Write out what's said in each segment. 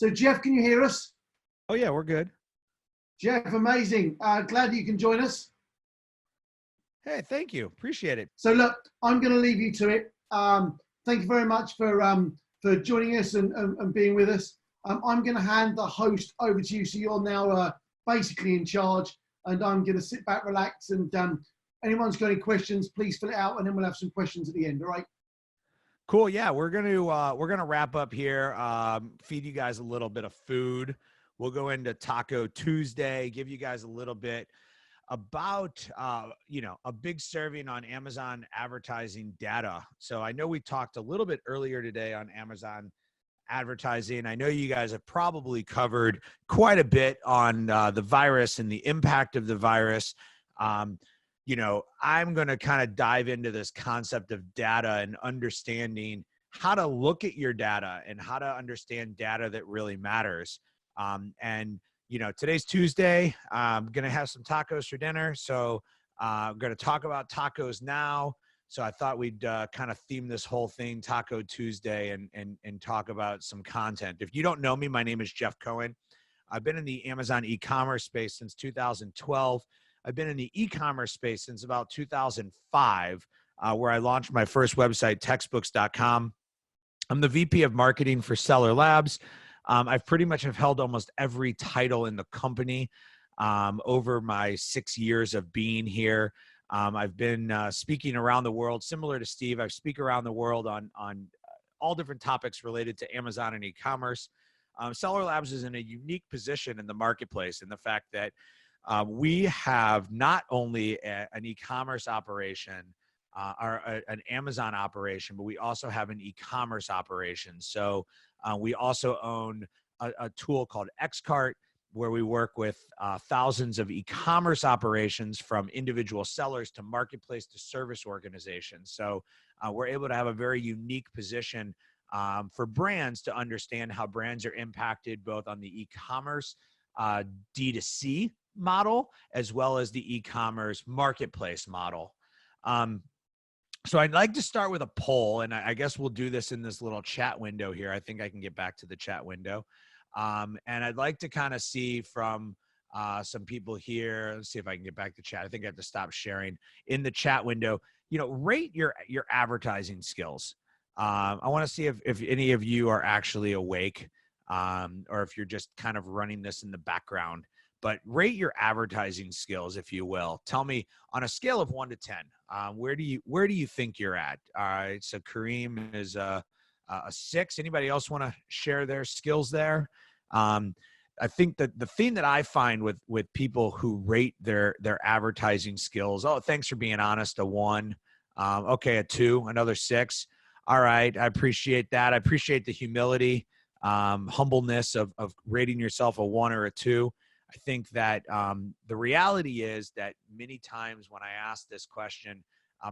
So Jeff, can you hear us? Oh yeah, we're good. Jeff, amazing. Glad you can join us. Hey, thank you. Appreciate it. So look, I'm going to leave you to it. Thank you very much for joining us and being with us. I'm going to hand the host over to you. So you're now basically in charge, and I'm going to sit back, relax, and anyone's got any questions, please fill it out, and then we'll have some questions at the end. All right. Cool. Yeah, we're gonna wrap up here. Feed you guys a little bit of food. We'll go into Taco Tuesday. Give you guys a little bit about a big serving on Amazon advertising data. So I know we talked a little bit earlier today on Amazon advertising. I know you guys have probably covered quite a bit on the virus and the impact of the virus. I'm going to kind of dive into this concept of data and understanding how to look at your data and how to understand data that really matters. Today's Tuesday. I'm going to have some tacos for dinner. So I'm going to talk about tacos now. So I thought we'd kind of theme this whole thing Taco Tuesday and talk about some content. If you don't know me, my name is Jeff Cohen. I've been in the Amazon e-commerce space since 2012. I've been in the e-commerce space since about 2005, where I launched my first website, textbooks.com. I'm the VP of marketing for Seller Labs. I've pretty much have held almost every title in the company over my 6 years of being here. I've been speaking around the world, similar to Steve. I speak around the world on all different topics related to Amazon and e-commerce. Seller Labs is in a unique position in the marketplace in the fact that we have not only an e-commerce operation or an Amazon operation, but we also have an e-commerce operation. So we also own a tool called Xcart, where we work with thousands of e-commerce operations from individual sellers to marketplace to service organizations. So we're able to have a very unique position for brands to understand how brands are impacted both on the e-commerce D2C model as well as the e-commerce marketplace model. So I'd like to start with a poll, and I guess we'll do this in this little chat window here. I think I can get back to the chat window. And I'd like to kind of see from some people here. Let's see if I can get back to chat. I think I have to stop sharing in the chat window. Rate your advertising skills. I want to see if any of you are actually awake or if you're just kind of running this in the background. But rate your advertising skills, if you will. Tell me on a scale of 1 to 10, where do you think you're at? All right, so Kareem is a 6. Anybody else want to share their skills there? I think that the thing that I find with people who rate their advertising skills, oh, thanks for being honest, a 1. Okay, a 2, another 6. All right, I appreciate that. I appreciate the humility, humbleness of rating yourself a 1 or a 2. I think that the reality is that many times when I ask this question,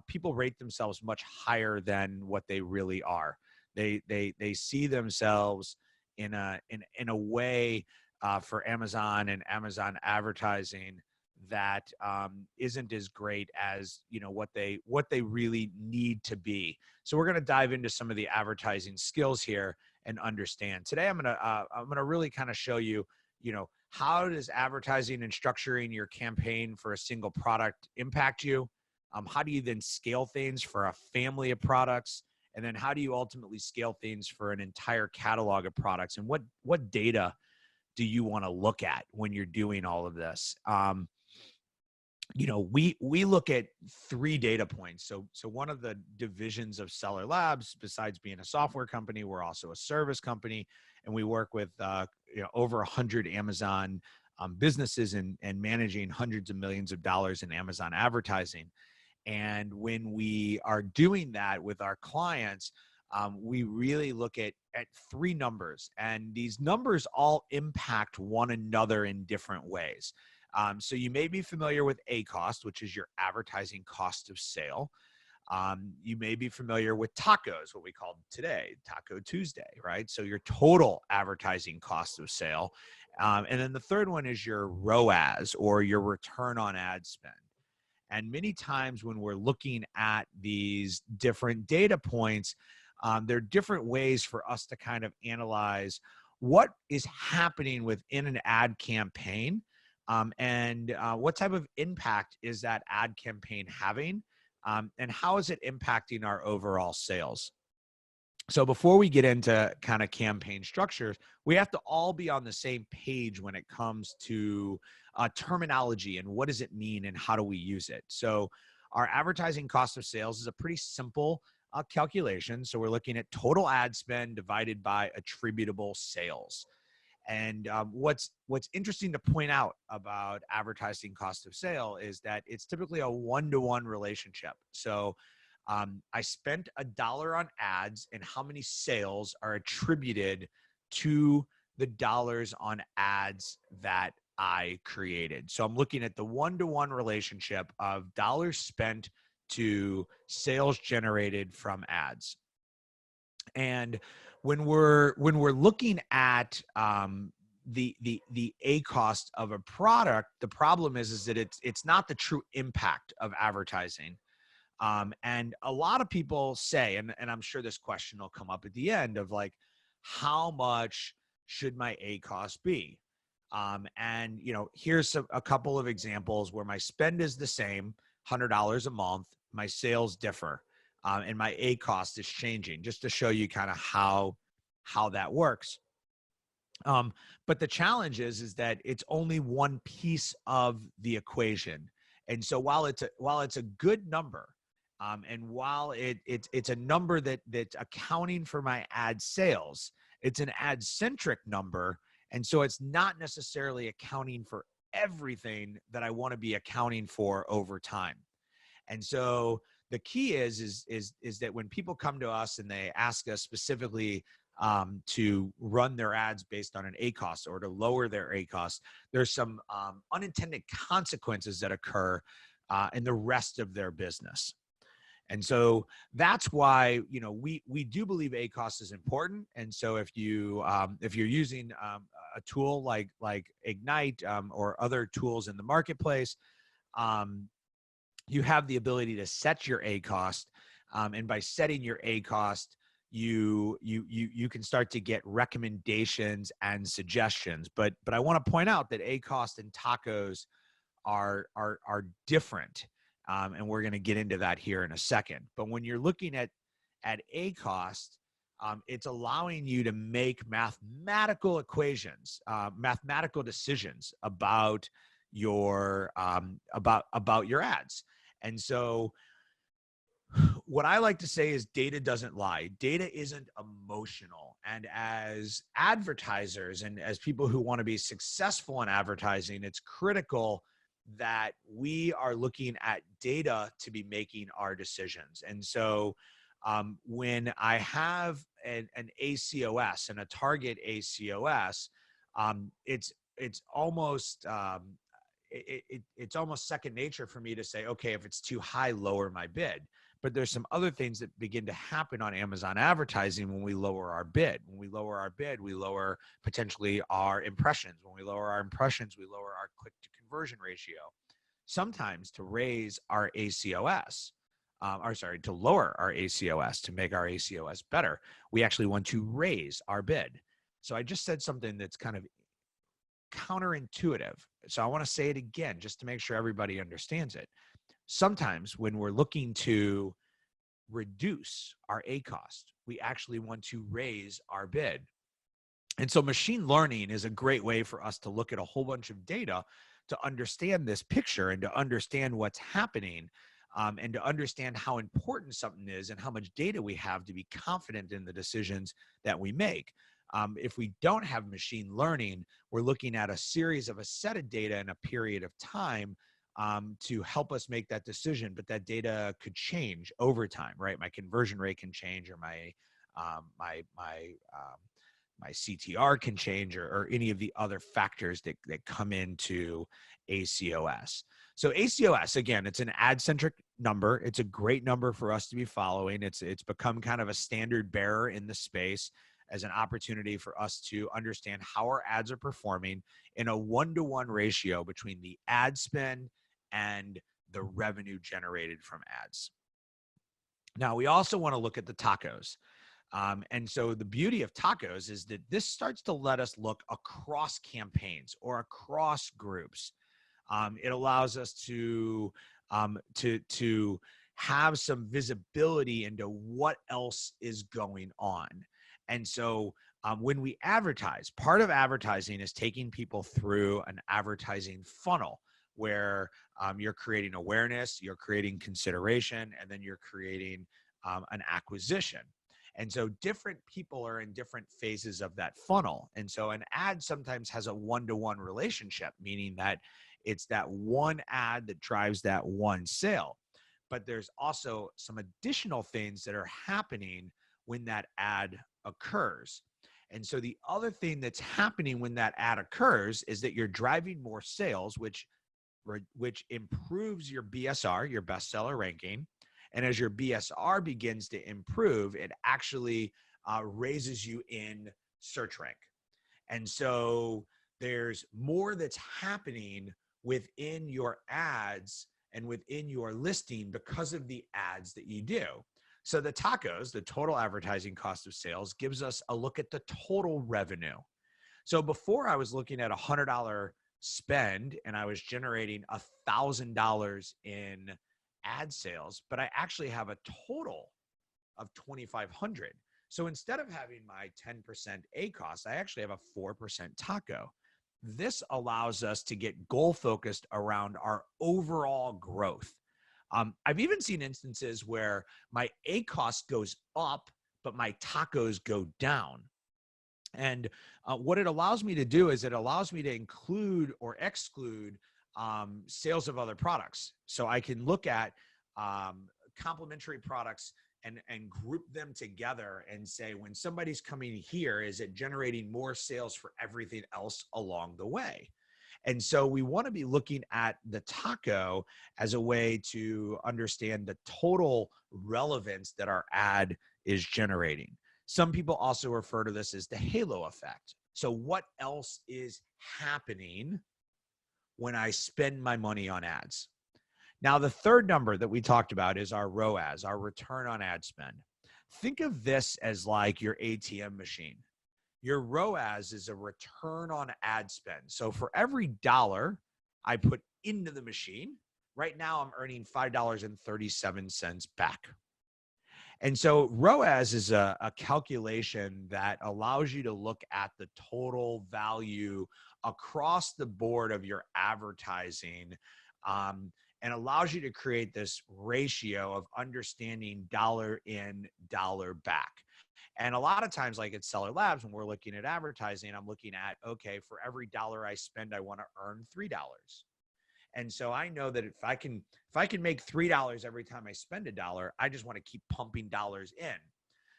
people rate themselves much higher than what they really are. They see themselves in a way for Amazon and Amazon advertising that isn't as great as what they really need to be. So we're going to dive into some of the advertising skills here and understand. Today I'm gonna really kind of show you how does advertising and structuring your campaign for a single product impact you? How do you then scale things for a family of products? And then how do you ultimately scale things for an entire catalog of products? And what data do you want to look at when you're doing all of this? We look at 3 data points. So one of the divisions of Seller Labs, besides being a software company, we're also a service company, and we work with over 100 Amazon businesses and managing hundreds of millions of dollars in Amazon advertising. And when we are doing that with our clients, we really look at 3 numbers, and these numbers all impact one another in different ways. So you may be familiar with ACost, which is your advertising cost of sale. You may be familiar with tacos, what we call today, Taco Tuesday, right? So your total advertising cost of sale. And then the third one is your ROAS, or your return on ad spend. And many times when we're looking at these different data points, there are different ways for us to kind of analyze what is happening within an ad campaign, and what type of impact is that ad campaign having, and how is it impacting our overall sales. So before we get into kind of campaign structures, we have to all be on the same page when it comes to terminology and what does it mean and how do we use it. So our advertising cost of sales is a pretty simple calculation. So we're looking at total ad spend divided by attributable sales. And what's interesting to point out about advertising cost of sale is that it's typically a one-to-one relationship. So I spent $1 on ads, and how many sales are attributed to the dollars on ads that I created. So I'm looking at the one-to-one relationship of dollars spent to sales generated from ads. And when we're looking at the A cost of a product, the problem is that it's not the true impact of advertising. And a lot of people say, and I'm sure this question will come up at the end of like, how much should my A cost be? And here's a couple of examples where my spend is the same, $100 a month, my sales differ, and my A cost is changing, just to show you kind of how that works. But the challenge is that it's only one piece of the equation. And so while it's a good number, and while it's a number that's accounting for my ad sales, it's an ad centric number. And so it's not necessarily accounting for everything that I want to be accounting for over time. And so the key is that when people come to us and they ask us specifically to run their ads based on an A cost or to lower their A cost, there's some unintended consequences that occur in the rest of their business. And so that's why, we do believe A cost is important. And so if you're using a tool like Ignite or other tools in the marketplace, you have the ability to set your A cost. And by setting your A cost, you can start to get recommendations and suggestions. But I want to point out that A cost and tacos are different. And we're going to get into that here in a second. But when you're looking at A cost, it's allowing you to make mathematical equations, mathematical decisions about your your ads. And so what I like to say is data doesn't lie. Data isn't emotional. And as advertisers and as people who want to be successful in advertising, it's critical that we are looking at data to be making our decisions. And so when I have an ACOS and a target ACOS, it's almost it's almost second nature for me to say, okay, if it's too high, lower my bid. But there's some other things that begin to happen on Amazon advertising when we lower our bid. When we lower our bid, we lower potentially our impressions. When we lower our impressions, we lower our click to conversion ratio. Sometimes to raise our ACOS, to lower our ACOS, to make our ACOS better, we actually want to raise our bid. So I just said something that's kind of counterintuitive. So I want to say it again, just to make sure everybody understands it. Sometimes when we're looking to reduce our A cost, we actually want to raise our bid. And so machine learning is a great way for us to look at a whole bunch of data to understand this picture and to understand what's happening, and to understand how important something is and how much data we have to be confident in the decisions that we make. If we don't have machine learning, we're looking at a set of data in a period of time to help us make that decision, but that data could change over time, right? My conversion rate can change, or my CTR can change, or any of the other factors that come into ACOS. So ACOS, again, it's an ad-centric number. It's a great number for us to be following. It's become kind of a standard bearer in the space as an opportunity for us to understand how our ads are performing in a one-to-one ratio between the ad spend and the revenue generated from ads. Now, we also want to look at the tacos. And so the beauty of tacos is that this starts to let us look across campaigns or across groups. It allows us to have some visibility into what else is going on. And so when we advertise, part of advertising is taking people through an advertising funnel where you're creating awareness, you're creating consideration, and then you're creating an acquisition. And so different people are in different phases of that funnel. And so an ad sometimes has a one-to-one relationship, meaning that it's that one ad that drives that one sale. But there's also some additional things that are happening when that ad occurs. And so the other thing that's happening when that ad occurs is that you're driving more sales, which improves your BSR, your bestseller ranking. And as your BSR begins to improve, it actually raises you in search rank. And so there's more that's happening within your ads and within your listing because of the ads that you do. So the tacos, the total advertising cost of sales, gives us a look at the total revenue. So before I was looking at $100 spend and I was generating $1,000 in ad sales, but I actually have a total of $2,500. So instead of having my 10% A cost, I actually have a 4% taco. This allows us to get goal focused around our overall growth. I've even seen instances where my A cost goes up, but my tacos go down. And what it allows me to do is it allows me to include or exclude sales of other products. So I can look at complementary products and group them together and say, when somebody's coming here, is it generating more sales for everything else along the way? And so we want to be looking at the taco as a way to understand the total relevance that our ad is generating. Some people also refer to this as the halo effect. So what else is happening when I spend my money on ads? Now, the third number that we talked about is our ROAS, our return on ad spend. Think of this as like your ATM machine. Your ROAS is a return on ad spend. So for every dollar I put into the machine, right now I'm earning $5.37 back. And so ROAS is a calculation that allows you to look at the total value across the board of your advertising, and allows you to create this ratio of understanding dollar in, dollar back. And a lot of times, like at Seller Labs, when we're looking at advertising, I'm looking at, okay, for every dollar I spend, I want to earn $3. And so I know that if I can make $3 every time I spend a dollar, I just want to keep pumping dollars in.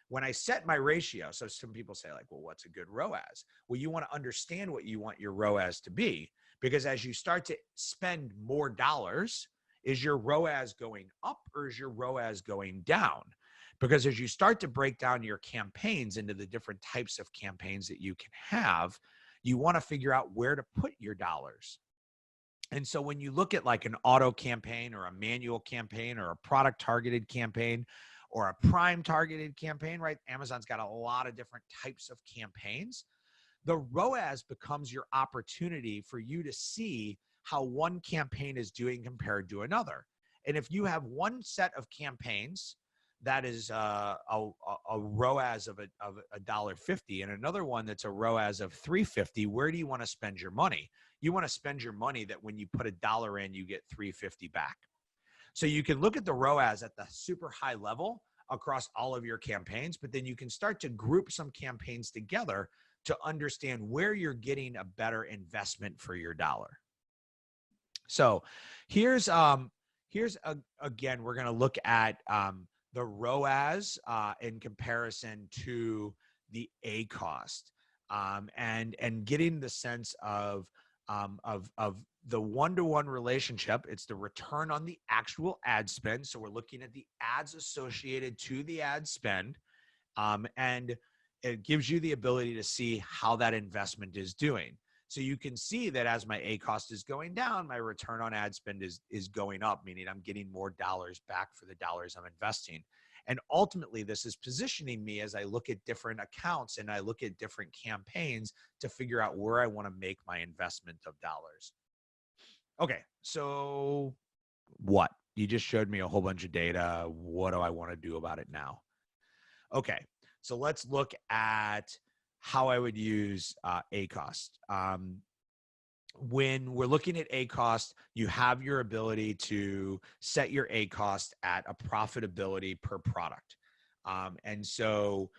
When I set my ratio, so some people say like, well, what's a good ROAS? Well, you want to understand what you want your ROAS to be, because as you start to spend more dollars, is your ROAS going up or is your ROAS going down? Because as you start to break down your campaigns into the different types of campaigns that you can have, you want to figure out where to put your dollars. And so when you look at like an auto campaign or a manual campaign or a product targeted campaign or a prime targeted campaign, right? Amazon's got a lot of different types of campaigns. The ROAS becomes your opportunity for you to see how one campaign is doing compared to another. And if you have one set of campaigns that is a ROAS of $1.50 and another one that's a ROAS of $3.50, where do you want to spend your money? You want to spend your money that when you put $1 in, you get $3.50 back. So you can look at the ROAS at the super high level across all of your campaigns, but then you can start to group some campaigns together to understand where you're getting a better investment for your dollar. So here's again, we're going to look at the ROAS in comparison to the A cost, and getting the sense of the one-to-one relationship. It's the return on the actual ad spend. So we're looking at the ads associated to the ad spend, and it gives you the ability to see how that investment is doing. So you can see that as my A cost is going down, my return on ad spend is going up, meaning I'm getting more dollars back for the dollars I'm investing. And ultimately, this is positioning me as I look at different accounts and I look at different campaigns to figure out where I want to make my investment of dollars. Okay, so what? You just showed me a whole bunch of data. What do I want to do about it now? Okay, so let's look at how I would use ACost. When we're looking at ACost, you have your ability to set your ACost at a profitability per product. And so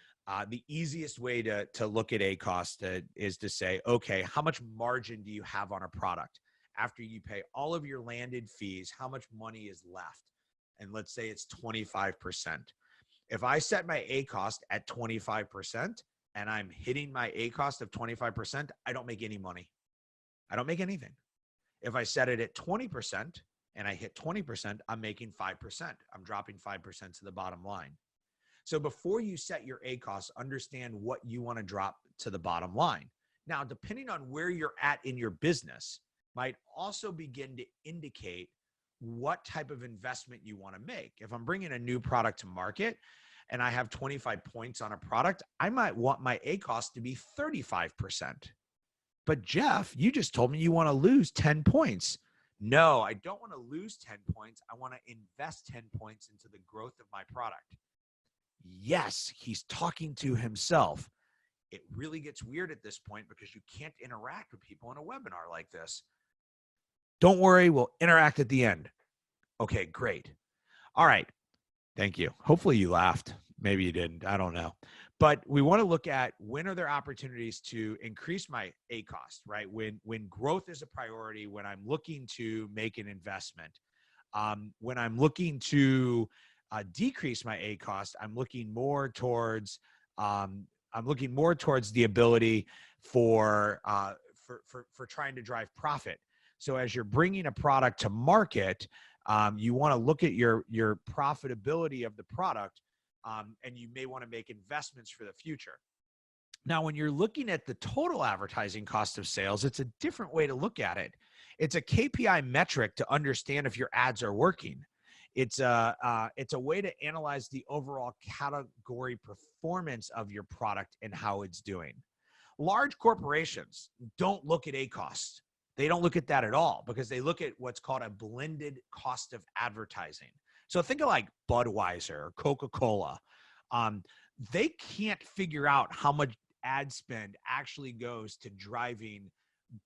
the easiest way to look at ACost is to say, okay, how much margin do you have on a product? After you pay all of your landed fees, how much money is left? And let's say it's 25%. If I set my ACost at 25% and I'm hitting my ACost of 25%, I don't make any money. I don't make anything. If I set it at 20% and I hit 20%, I'm making 5%. I'm dropping 5% to the bottom line. So before you set your ACost, understand what you want to drop to the bottom line. Now, depending on where you're at in your business, might also begin to indicate what type of investment you want to make. If I'm bringing a new product to market and I have 25 points on a product, I might want my ACost to be 35%. But Jeff, you just told me you want to lose 10 points. No, I don't want to lose 10 points. I want to invest 10 points into the growth of my product. Yes, he's talking to himself. It really gets weird at this point because you can't interact with people in a webinar like this. Don't worry, we'll interact at the end. Okay, great. All right. Thank you. Hopefully you laughed. Maybe you didn't. I don't know. But we want to look at when are there opportunities to increase my ACost, right? When growth is a priority, when I'm looking to make an investment, when I'm looking to decrease my ACost, I'm looking more towards the ability for trying to drive profit. So as you're bringing a product to market, you want to look at your profitability of the product, and you may want to make investments for the future. Now, when you're looking at the total advertising cost of sales, it's a different way to look at it. It's a KPI metric to understand if your ads are working. It's a way to analyze the overall category performance of your product and how it's doing. Large corporations don't look at ACost. They don't look at that at all because they look at what's called a blended cost of advertising. So think of like Budweiser or Coca-Cola. They can't figure out how much ad spend actually goes to driving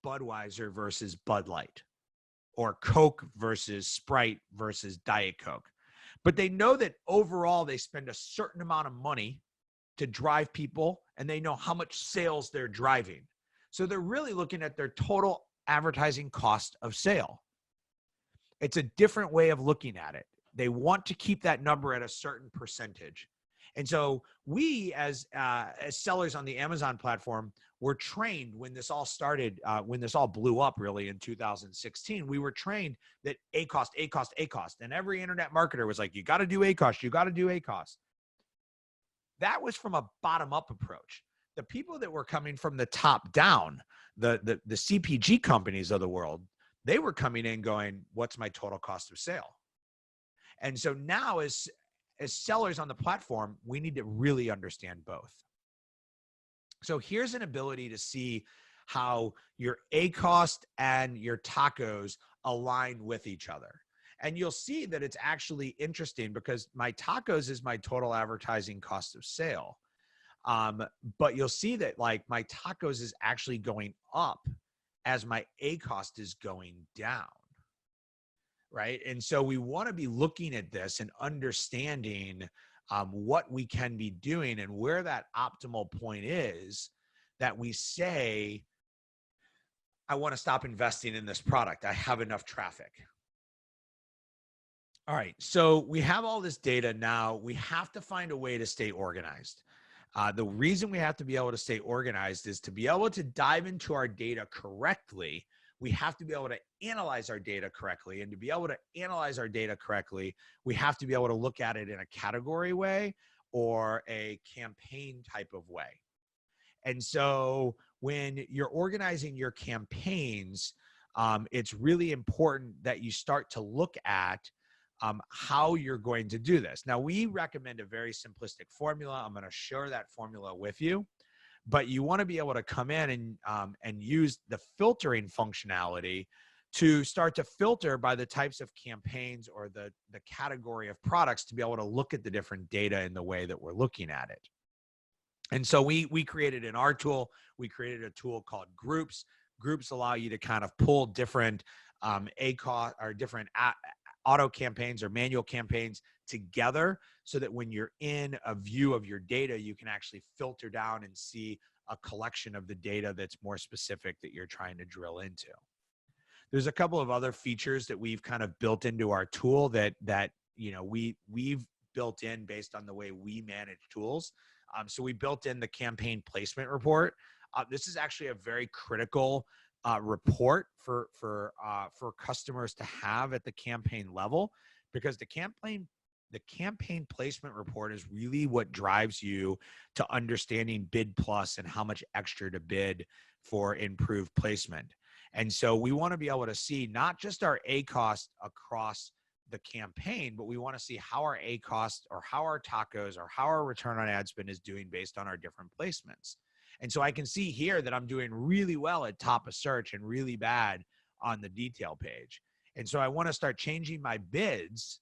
Budweiser versus Bud Light or Coke versus Sprite versus Diet Coke. But they know that overall they spend a certain amount of money to drive people, and they know how much sales they're driving. So they're really looking at their total advertising cost of sale. It's a different way of looking at it. They want to keep that number at a certain percentage. And so we as sellers on the Amazon platform were trained when this all started, when this all blew up really in 2016, we were trained that ACost, ACost, ACost. And every internet marketer was like, you got to do ACost, you got to do ACost. That was from a bottom-up approach. The people that were coming from the top down, the CPG companies of the world, they were coming in going, what's my total cost of sale? And so now as sellers on the platform, we need to really understand both. So here's an ability to see how your ACost and your tacos align with each other. And you'll see that it's actually interesting because my tacos is my total advertising cost of sale. But you'll see that like my tacos is actually going up as my ACost is going down, right? And so we want to be looking at this and understanding what we can be doing and where that optimal point is that we say, I want to stop investing in this product. I have enough traffic. All right, so we have all this data now. We have to find a way to stay organized. The reason we have to be able to stay organized is to be able to dive into our data correctly. We have to be able to analyze our data correctly. And to be able to analyze our data correctly, we have to be able to look at it in a category way or a campaign type of way. And so when you're organizing your campaigns, it's really important that you start to look at how you're going to do this. Now, we recommend a very simplistic formula. I'm going to share that formula with you, but you want to be able to come in and use the filtering functionality to start to filter by the types of campaigns or the category of products to be able to look at the different data in the way that we're looking at it. And so we created in our tool, we created a tool called Groups. Groups allow you to kind of pull different ACOS or different auto campaigns or manual campaigns together so that when you're in a view of your data, you can actually filter down and see a collection of the data that's more specific that you're trying to drill into. There's a couple of other features that we've kind of built into our tool that you know we've built in based on the way we manage tools. So we built in the campaign placement report. This is actually a very critical report for customers to have at the campaign level, because the campaign placement report is really what drives you to understanding bid plus and how much extra to bid for improved placement. And so we want to be able to see not just our ACOS across the campaign, but we want to see how our ACOS or how our tacos or how our return on ad spend is doing based on our different placements. And so I can see here that I'm doing really well at top of search and really bad on the detail page. And so I want to start changing my bids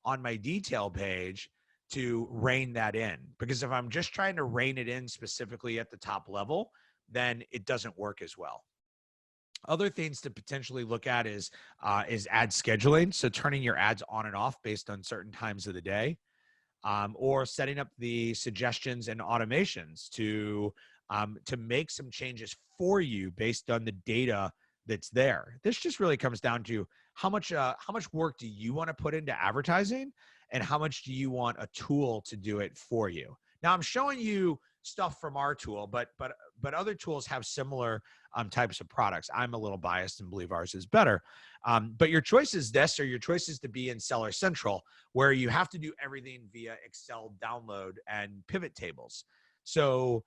on my detail page to rein that in, because if I'm just trying to rein it in specifically at the top level, then it doesn't work as well. Other things to potentially look at is ad scheduling. So turning your ads on and off based on certain times of the day, or setting up the suggestions and automations to make some changes for you based on the data that's there. This just really comes down to how much work do you want to put into advertising, and how much do you want a tool to do it for you. Now, I'm showing you stuff from our tool, but other tools have similar types of products. I'm a little biased and believe ours is better. But your choice is this, or your choice is to be in Seller Central, where you have to do everything via Excel download and pivot tables. So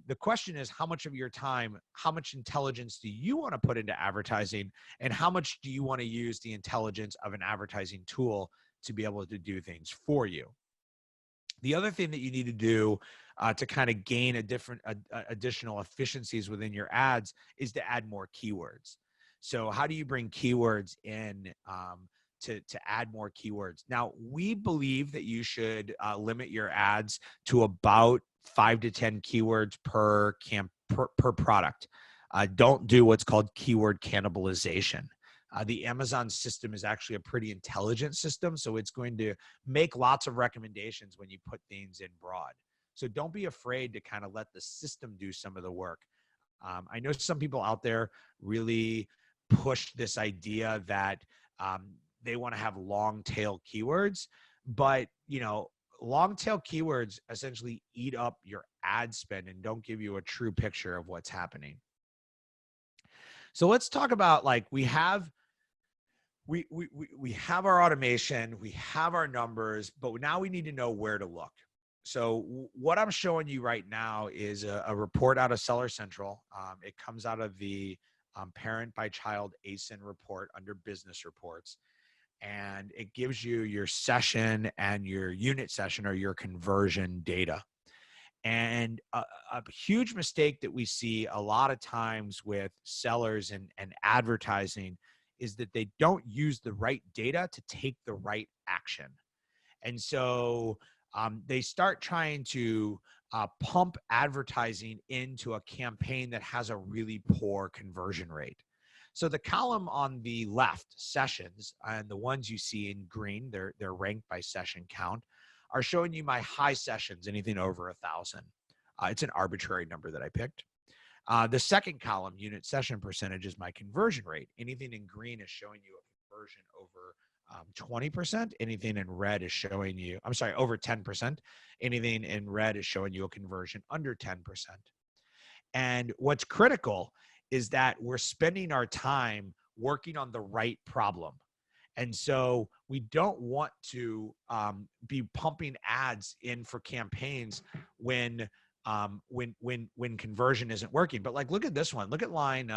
the question is, how much of your time, how much intelligence do you want to put into advertising, and how much do you want to use the intelligence of an advertising tool to be able to do things for you? The other thing that you need to do to kind of gain additional efficiencies within your ads is to add more keywords. So how do you bring keywords in to add more keywords? Now, we believe that you should limit your ads to about 5 to 10 keywords per product. Don't do what's called keyword cannibalization. The Amazon system is actually a pretty intelligent system, so it's going to make lots of recommendations when you put things in broad. So don't be afraid to kind of let the system do some of the work. I know some people out there really push this idea that they want to have long tail keywords, but long tail keywords essentially eat up your ad spend and don't give you a true picture of what's happening. So let's talk about, like, we have our automation, we have our numbers, but now we need to know where to look. So what I'm showing you right now is a report out of Seller Central. It comes out of the parent by child ASIN report under business reports. And it gives you your session and your unit session or your conversion data. And a huge mistake that we see a lot of times with sellers and advertising is that they don't use the right data to take the right action. And so they start trying to pump advertising into a campaign that has a really poor conversion rate. So the column on the left, sessions, and the ones you see in green, they're ranked by session count, are showing you my high sessions, anything over 1,000. It's an arbitrary number that I picked. The second column, unit session percentage, is my conversion rate. Anything in green is showing you a conversion over 20%. Anything in red is showing you, I'm sorry, over 10%. Anything in red is showing you a conversion under 10%. And what's critical is that we're spending our time working on the right problem. And so we don't want to be pumping ads in for campaigns when conversion isn't working. But like, look at this one. Look at line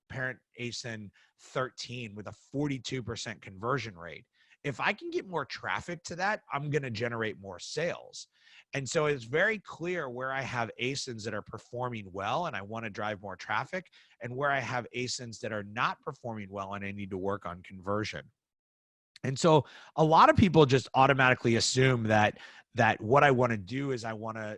parent ASIN 13 with a 42% conversion rate. if I can get more traffic to that, I'm going to generate more sales. And so it's very clear where I have ASINs that are performing well and I want to drive more traffic, and where I have ASINs that are not performing well and I need to work on conversion. And so a lot of people just automatically assume that what I want to do is I want to,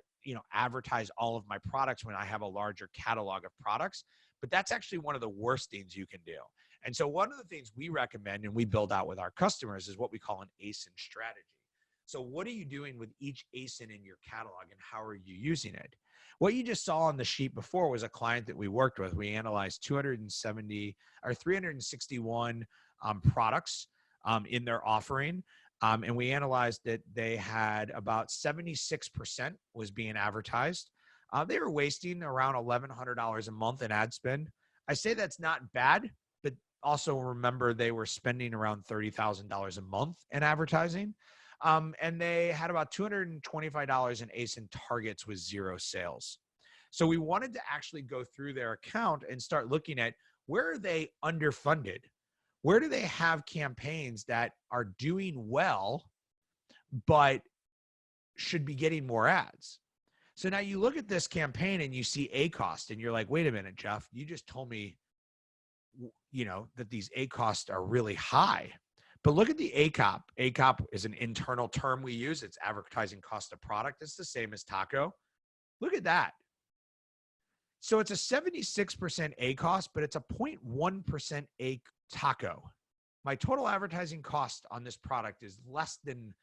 advertise all of my products when I have a larger catalog of products. But that's actually one of the worst things you can do. And so one of the things we recommend and we build out with our customers is what we call an ASIN strategy. So what are you doing with each ASIN in your catalog and how are you using it? What you just saw on the sheet before was a client that we worked with. We analyzed 361 products in their offering. And we analyzed that they had about 76% was being advertised. They were wasting around $1,100 a month in ad spend. I say that's not bad, but also remember they were spending around $30,000 a month in advertising. And they had about $225 in ASIN targets with 0 sales. So we wanted to actually go through their account and start looking at where are they underfunded? Where do they have campaigns that are doing well, but should be getting more ads? So now you look at this campaign and you see ACost and you're like, wait a minute, Jeff, you just told me, that these ACosts are really high. But look at the ACOP. ACOP is an internal term we use. It's advertising cost of product. It's the same as Taco. Look at that. So it's a 76% ACost, but it's a 0.1% Taco. My total advertising cost on this product is less than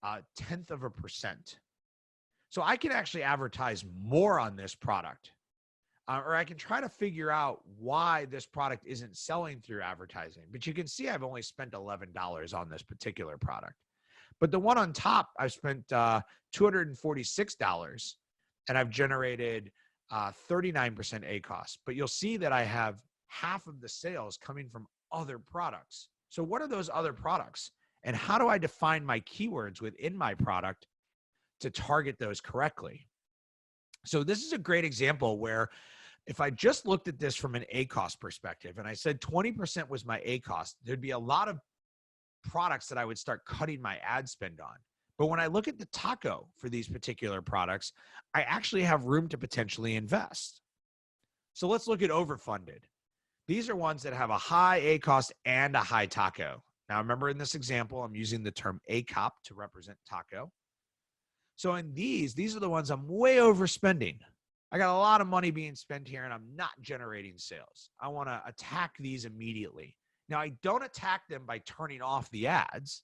0.1%. So I can actually advertise more on this product, or I can try to figure out why this product isn't selling through advertising. But you can see I've only spent $11 on this particular product. But the one on top, I've spent $246, and I've generated 39% ACost. But you'll see that I have half of the sales coming from other products. So what are those other products? And how do I define my keywords within my product to target those correctly? So this is a great example where if I just looked at this from an ACost perspective and I said 20% was my ACost, there'd be a lot of products that I would start cutting my ad spend on. But when I look at the Taco for these particular products, I actually have room to potentially invest. So let's look at overfunded. These are ones that have a high ACost and a high Taco. Now, remember in this example, I'm using the term ACOP to represent Taco. So in these are the ones I'm way overspending. I got a lot of money being spent here and I'm not generating sales. I want to attack these immediately. Now, I don't attack them by turning off the ads.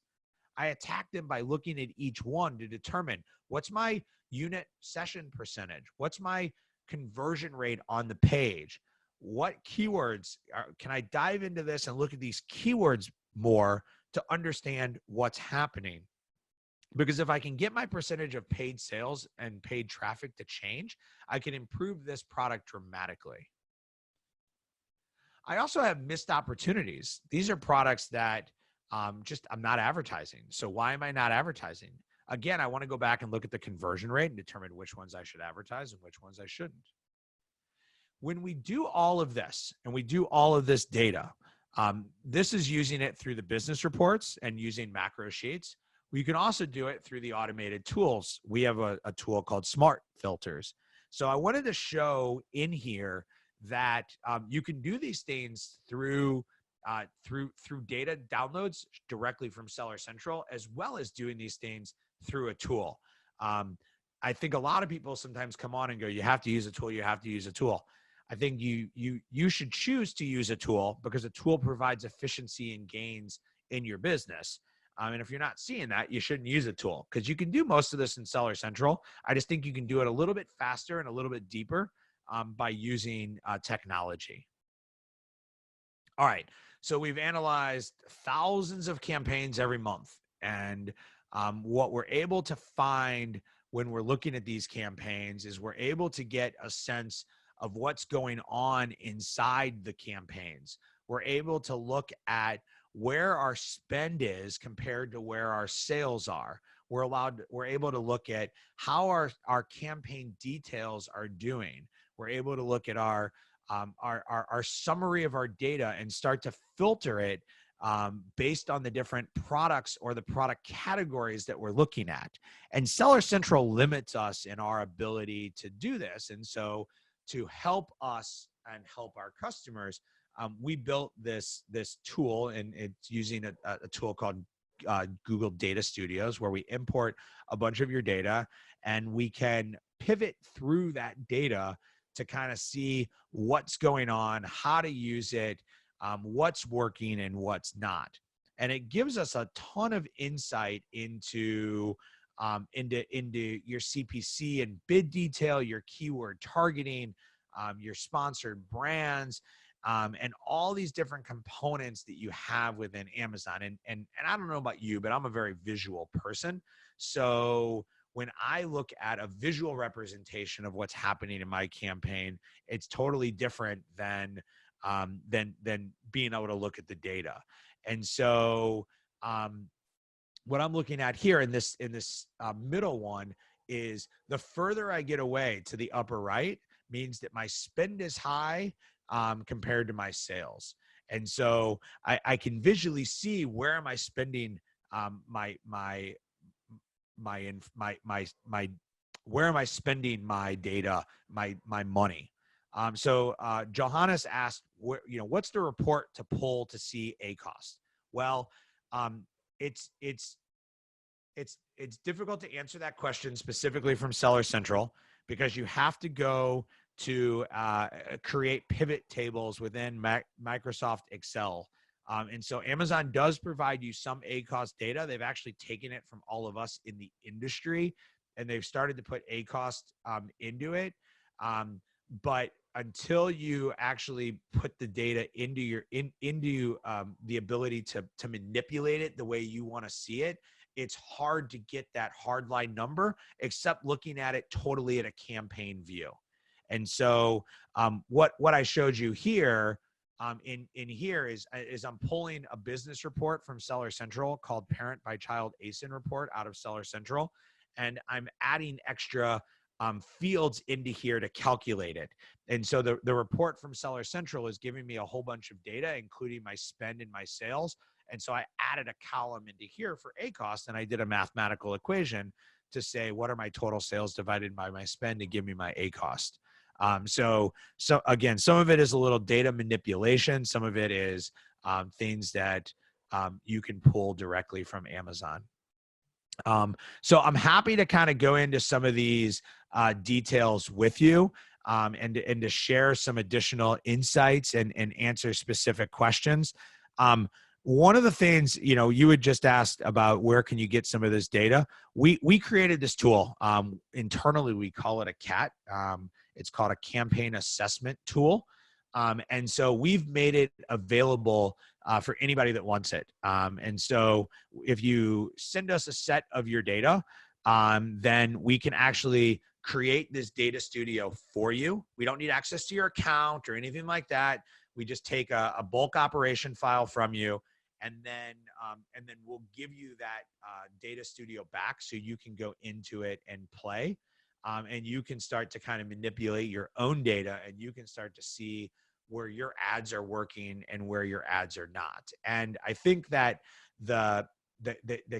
I attack them by looking at each one to determine what's my unit session percentage, what's my conversion rate on the page, what keywords can I dive into this and look at these keywords more to understand what's happening. Because if I can get my percentage of paid sales and paid traffic to change, I can improve this product dramatically. I also have missed opportunities. These are products that I'm not advertising. So why am I not advertising? Again, I want to go back and look at the conversion rate and determine which ones I should advertise and which ones I shouldn't. When we do all of this and we do all of this data, this is using it through the business reports and using macro sheets. You can also do it through the automated tools. We have a tool called Smart Filters. So I wanted to show in here that you can do these things through data downloads directly from Seller Central, as well as doing these things through a tool. I think a lot of people sometimes come on and go, you have to use a tool, you have to use a tool. I think you should choose to use a tool because a tool provides efficiency and gains in your business. And if you're not seeing that, you shouldn't use a tool because you can do most of this in Seller Central. I just think you can do it a little bit faster and a little bit deeper by using technology. All right. So we've analyzed thousands of campaigns every month. And what we're able to find when we're looking at these campaigns is we're able to get a sense of what's going on inside the campaigns. We're able to look at where our spend is compared to where our sales are. We're able to look at how our campaign details are doing. We're able to look at our summary of our data and start to filter it based on the different products or the product categories that we're looking at. And Seller Central limits us in our ability to do this. And so to help us and help our customers, we built this tool, and it's using a tool called Google Data Studios, where we import a bunch of your data and we can pivot through that data to kind of see what's going on, how to use it, what's working and what's not. And it gives us a ton of insight into your CPC and bid detail, your keyword targeting, your sponsored brands, and all these different components that you have within Amazon. And I don't know about you, but I'm a very visual person. So when I look at a visual representation of what's happening in my campaign, it's totally different than being able to look at the data. And so what I'm looking at here in this middle one is the further I get away to the upper right means that my spend is high compared to my sales. And so I can visually see where am I spending where am I spending my data, my money. So Johannes asked, what's the report to pull to see ACoS? Well, it's difficult to answer that question specifically from Seller Central, because you have to go to create pivot tables within Microsoft Excel. And so Amazon does provide you some ACoS data. They've actually taken it from all of us in the industry, and they've started to put ACoS into it. But until you actually put the data into the ability to manipulate it the way you want to see it, it's hard to get that hardline number, except looking at it totally at a campaign view. And so what I showed you here in here is I'm pulling a business report from Seller Central called Parent by Child ASIN report out of Seller Central, and I'm adding extra fields into here to calculate it. And so the report from Seller Central is giving me a whole bunch of data, including my spend and my sales. And so I added a column into here for ACoS, and I did a mathematical equation to say, what are my total sales divided by my spend to give me my ACoS? So again, some of it is a little data manipulation. Some of it is things that you can pull directly from Amazon. So I'm happy to kind of go into some of these details with you and to share some additional insights and answer specific questions. One of the things, you had just asked about where can you get some of this data. We created this tool. Internally, we call it a CAT. It's called a campaign assessment tool. And so we've made it available for anybody that wants it. And so if you send us a set of your data, then we can actually create this data studio for you. We don't need access to your account or anything like that. We just take a bulk operation file from you, and then we'll give you that data studio back so you can go into it and play. And you can start to kind of manipulate your own data, and you can start to see where your ads are working and where your ads are not. And I think that the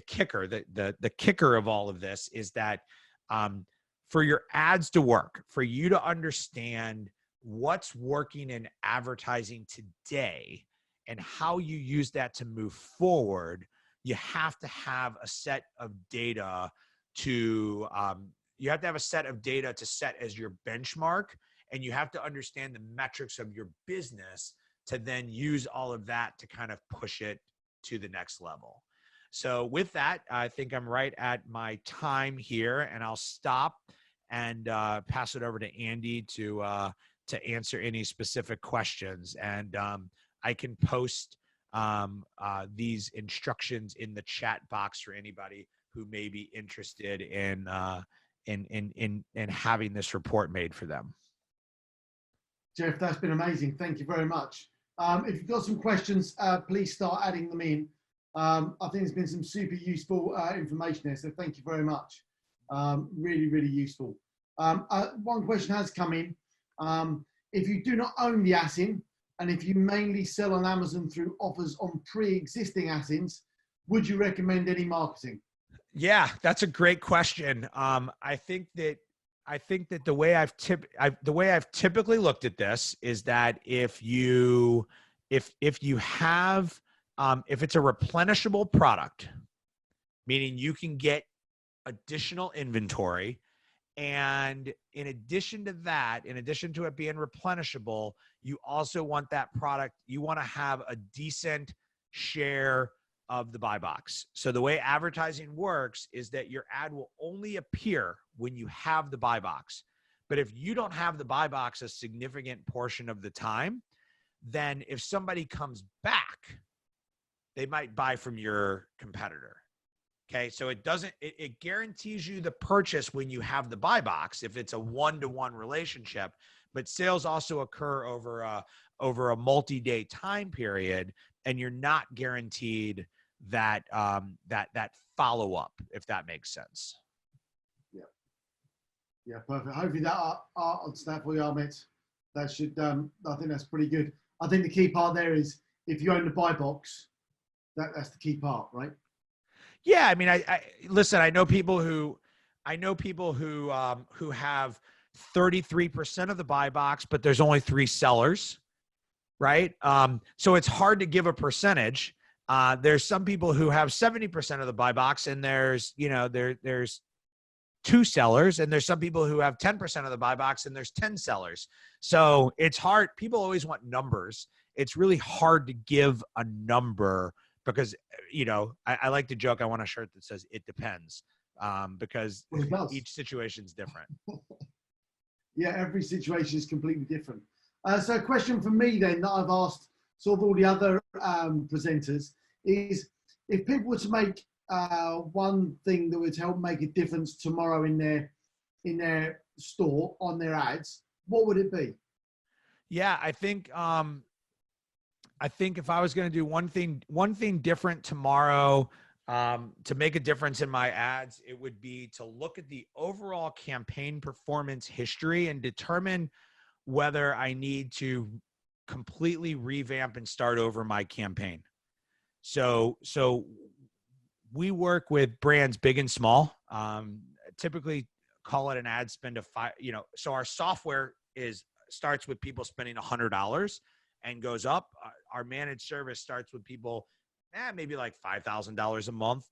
kicker of all of this is that for your ads to work, for you to understand what's working in advertising today and how you use that to move forward, you have to have a set of data to set as your benchmark, and you have to understand the metrics of your business to then use all of that to kind of push it to the next level. So with that, I think I'm right at my time here, and I'll stop and pass it over to Andy to answer any specific questions. And I can post these instructions in the chat box for anybody who may be interested in having this report made for them. Jeff, that's been amazing. Thank you very much. If you've got some questions, please start adding them in. I think there's been some super useful information there, so thank you very much. Really, really useful. One question has come in. If you do not own the ASIN, And if you mainly sell on Amazon through offers on pre-existing assets, would you recommend any marketing? Yeah, that's a great question. I think that the way I've typically looked at this is that if you have if it's a replenishable product, meaning you can get additional inventory, and in addition to that, in addition to it being replenishable, you also want that product, you want to have a decent share of the buy box. So the way advertising works is that your ad will only appear when you have the buy box. But if you don't have the buy box a significant portion of the time, then if somebody comes back, they might buy from your competitor. Okay, so it guarantees you the purchase when you have the buy box if it's a one-to-one relationship, but sales also occur over a multi-day time period, and you're not guaranteed that that follow-up, if that makes sense. Yeah, perfect. Hopefully that answers that for you, Ahmet. That should, I think that's pretty good. I think the key part there is if you own the buy box, that's the key part, right? Yeah, I mean, I listen. I know people who have 33% of the buy box, but there's only 3 sellers, right? So it's hard to give a percentage. There's some people who have 70% of the buy box, and there's 2 sellers, and there's some people who have 10% of the buy box, and there's 10 sellers. So it's hard. People always want numbers. It's really hard to give a number because, I like to joke, I want a shirt that says it depends, because each situation is different. Yeah, every situation is completely different. So a question for me then that I've asked sort of all the other presenters is, if people were to make one thing that would help make a difference tomorrow in their store on their ads, what would it be? Yeah, I think if I was going to do one thing different tomorrow, to make a difference in my ads, it would be to look at the overall campaign performance history and determine whether I need to completely revamp and start over my campaign. So we work with brands big and small. Typically call it an ad spend of $5. So our software starts with people spending $100 and goes up. Our managed service starts with people maybe like $5,000 a month.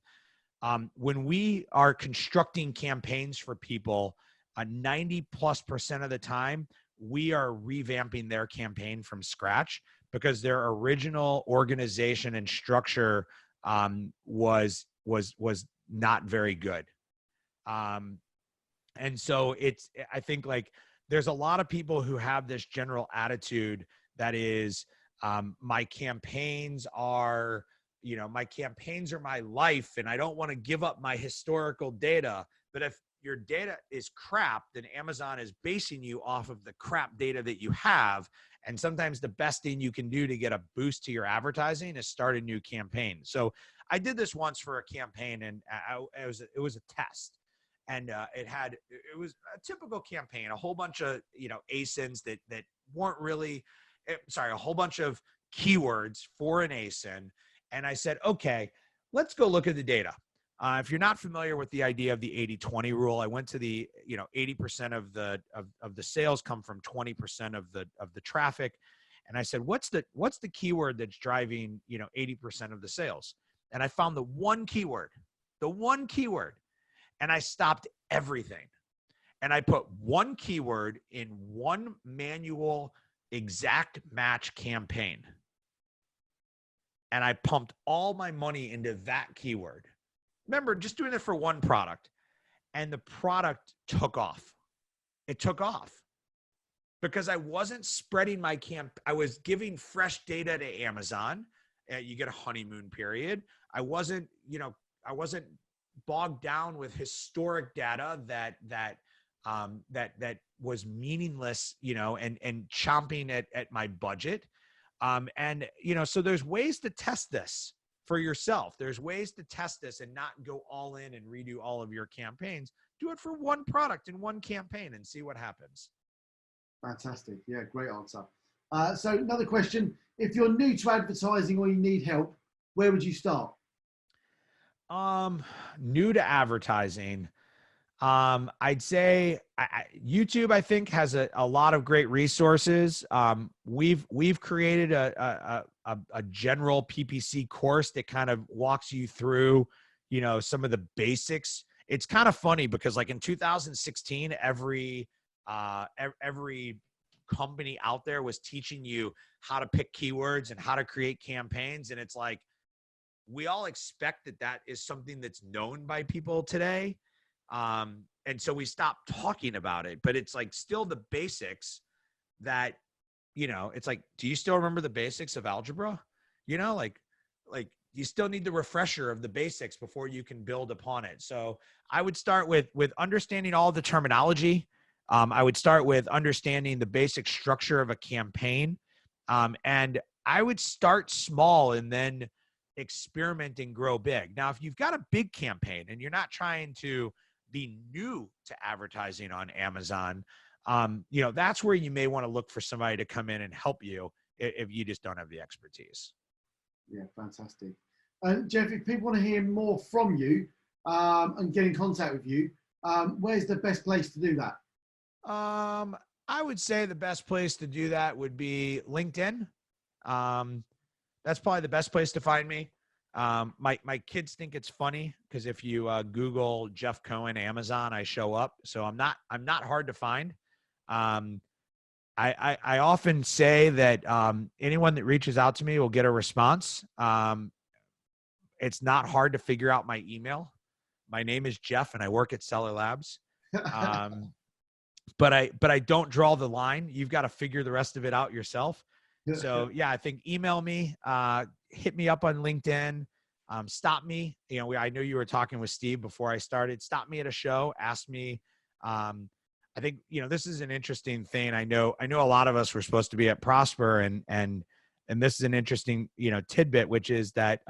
When we are constructing campaigns for people, 90+% of the time, we are revamping their campaign from scratch because their original organization and structure was not very good. And so I think like there's a lot of people who have this general attitude that is, my campaigns are my life, and I don't want to give up my historical data. But if your data is crap, then Amazon is basing you off of the crap data that you have. And sometimes the best thing you can do to get a boost to your advertising is start a new campaign. So I did this once for a campaign, and it was a test. And it was a typical campaign, a whole bunch of, ASINs that weren't really, a whole bunch of keywords for an ASIN. And I said, okay, let's go look at the data. If you're not familiar with the idea of the 80-20 rule, I went to the, 80% of the sales come from 20% of the traffic. And I said, what's the keyword that's driving, 80% of the sales? And I found the one keyword, and I stopped everything. And I put one keyword in one manual exact match campaign. And I pumped all my money into that keyword. Remember, just doing it for one product. And the product took off. It took off. Because I wasn't spreading my I was giving fresh data to Amazon. You get a honeymoon period. I wasn't bogged down with historic data that was meaningless, and chomping at my budget. So there's ways to test this for yourself. There's ways to test this and not go all in and redo all of your campaigns. Do it for one product in one campaign and see what happens. Fantastic. Yeah, great answer. So another question, if you're new to advertising or you need help, where would you start? New to advertising. I'd say YouTube, I think, has a lot of great resources. We've created a general PPC course that kind of walks you through, some of the basics. It's kind of funny because like in 2016, every company out there was teaching you how to pick keywords and how to create campaigns. And it's like, we all expect that is something that's known by people today. And so we stopped talking about it, but it's like still the basics that, it's like, do you still remember the basics of algebra? Like you still need the refresher of the basics before you can build upon it. So I would start with understanding all the terminology. I would start with understanding the basic structure of a campaign. And I would start small and then experiment and grow big. Now, if you've got a big campaign and you're not trying to be new to advertising on Amazon, that's where you may want to look for somebody to come in and help you if you just don't have the expertise. Yeah, fantastic. And Jeff, if people want to hear more from you and get in contact with you, where's the best place to do that? I would say the best place to do that would be LinkedIn. That's probably the best place to find me. My kids think it's funny because if you Google Jeff Cohen Amazon, I show up. So I'm not hard to find. I often say that anyone that reaches out to me will get a response. It's not hard to figure out my email. My name is Jeff and I work at Seller Labs. But I don't draw the line. You've got to figure the rest of it out yourself. So yeah, I think email me, hit me up on LinkedIn, stop me. I know you were talking with Steve before I started. Stop me at a show, ask me. I think, this is an interesting thing. I know a lot of us were supposed to be at Prosper and this is an interesting, tidbit, which is that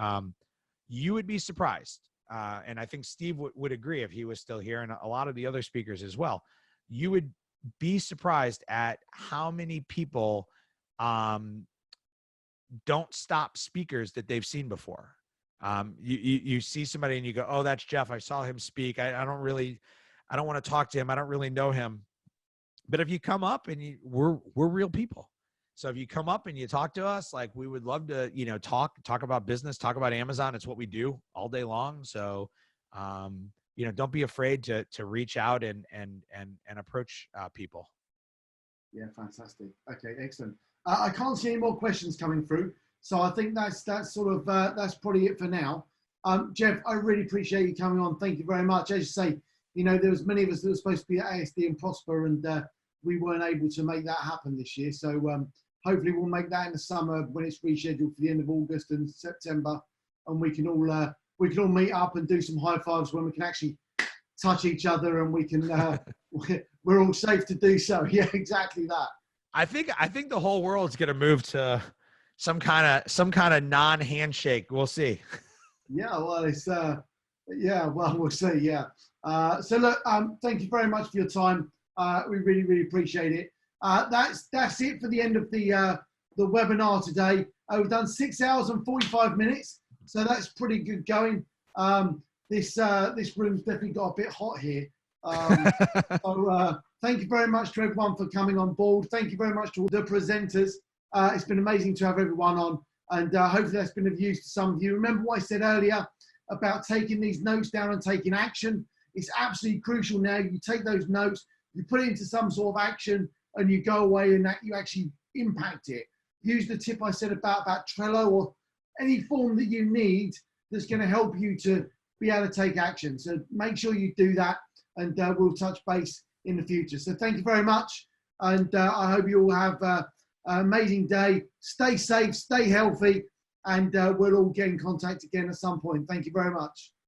you would be surprised. And I think Steve would agree if he was still here, and a lot of the other speakers as well. You would be surprised at how many people don't stop speakers that they've seen before. You see somebody and you go, oh, that's Jeff. I saw him speak. I don't want to talk to him. I don't really know him. But if you come up and we're real people. So if you come up and you talk to us, like we would love to, talk about business, talk about Amazon. It's what we do all day long. So, don't be afraid to reach out and approach people. Yeah, fantastic. Okay, excellent. I can't see any more questions coming through, so I think that's sort of that's probably it for now. Jeff, I really appreciate you coming on. Thank you very much. As you say, there was many of us that were supposed to be at ASD and Prosper, and we weren't able to make that happen this year. So hopefully we'll make that in the summer when it's rescheduled for the end of August and September, and we can all meet up and do some high fives when we can actually touch each other and we can we're all safe to do so. Yeah, exactly that. I think the whole world's going to move to some kind of non-handshake. We'll see. Yeah, well, we'll see. Yeah. So look, thank you very much for your time. We really, really appreciate it. That's it for the end of the webinar today. We've done 6 hours and 45 minutes, so that's pretty good going. This room's definitely got a bit hot here. So thank you very much to everyone for coming on board. Thank you very much to all the presenters. It's been amazing to have everyone on, and hopefully that's been of use to some of you. Remember what I said earlier about taking these notes down and taking action? It's absolutely crucial now. You take those notes, you put it into some sort of action, and you go away and that you actually impact it. Use the tip I said about Trello or any form that you need that's going to help you to be able to take action. So make sure you do that, and we'll touch base in the future. So thank you very much, and I hope you all have an amazing day. Stay safe, stay healthy, and we'll all get in contact again at some point. Thank you very much.